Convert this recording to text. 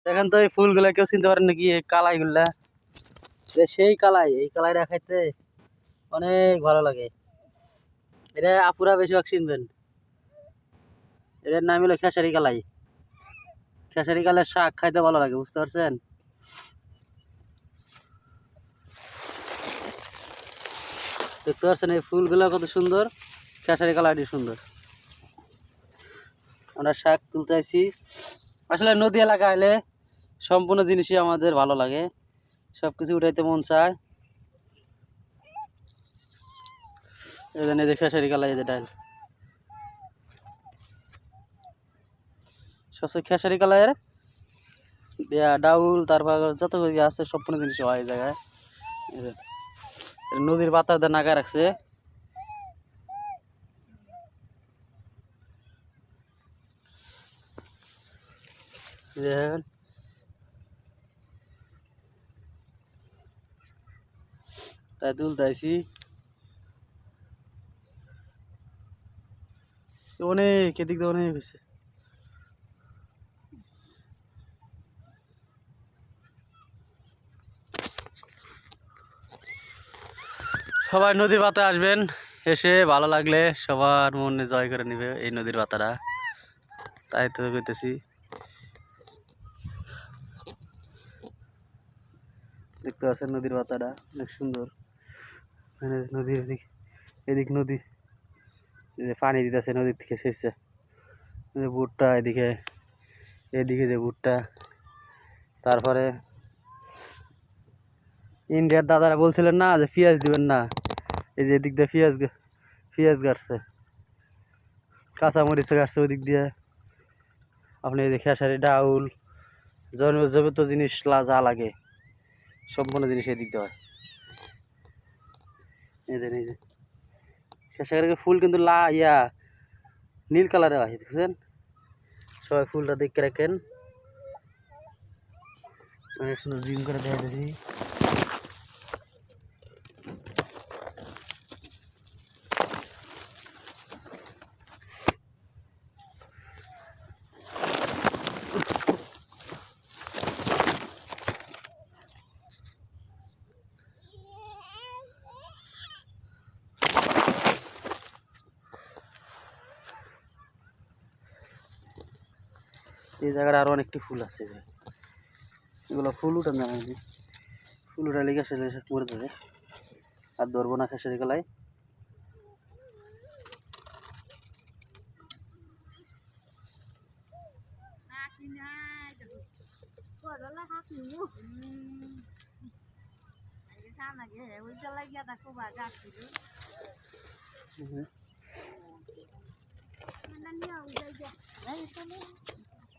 দেখেন তো এই ফুলগুলা কেউ চিনতে পারেন নাকি? এই কালাই গুলা সেই কালাই, এই কালাইটা খাইতে অনেক ভালো লাগে। এটা আপুরা বেশিরভাগ চিনবেন। এটার নাম হলো খেসারি কালাই। খেসারি কালের শাক খাইতে ভালো লাগে, বুঝতে পারছেন? দেখতে পাচ্ছেন এই ফুলগুলো কত সুন্দর, খেসারি কালারটি সুন্দর। আমরা শাক তুলতে আসি। আসলে নদী এলাকা এলে সম্পূর্ণ জিনিসই আমাদের ভালো লাগে, সবকিছু উঠাইতে মন চায়। এই জন্য যে খেসারি কালাই, এই যে ডাল সবচেয়ে খেসারি কালারের ডাউল, তারপর যত আছে সম্পূর্ণ জিনিস হয় এই জায়গায়। নদীর পাতা নাগা রাখছে। দেখেন তাই তুলতে আইছি। অনেক এদিক দিয়ে অনেক হয়েছে। সবাই নদীর পাতায় আসবেন, এসে ভালো লাগলে সবার মনে জয় করে নিবে এই নদীর পাতাটা। তাই তো করতেছি। দেখতে পাচ্ছেন নদীর পাতাটা অনেক সুন্দর। নদীর এদিক, এদিক নদী, এই যে পানি দিতেছে নদীর থেকে সেচছে। ভুট্টা এদিকে, এদিকে যে ভুট্টা। তারপরে ইন্ডিয়ার দাদারা বলছিলেন না যে পেঁয়াজ দিবেন না, এই যে এদিক দিয়ে পেঁয়াজ গাড়ছে, কাঁচামরিচ গাড়ছে ওই দিক দিয়ে। আপনি এই যে খেসারি ডাউল, জমিত জিনিস যা লাগে সম্পূর্ণ জিনিস এদিক দিয়ে হয়। এই যে খেসারি ফুল কিন্তু নীল কালারে হয়, দেখছেন? সবাই ফুলটা দেখে রাখেন, অনেক সুন্দর জিম করে দেখা দেখি। এই জায়গাটা আরো অনেকটি ফুল আছে, এগুলো ফুল উঠান না, ফুল উঠালে খেসারি মরে যাবে, আর ধরবো না খেসারি কালাই।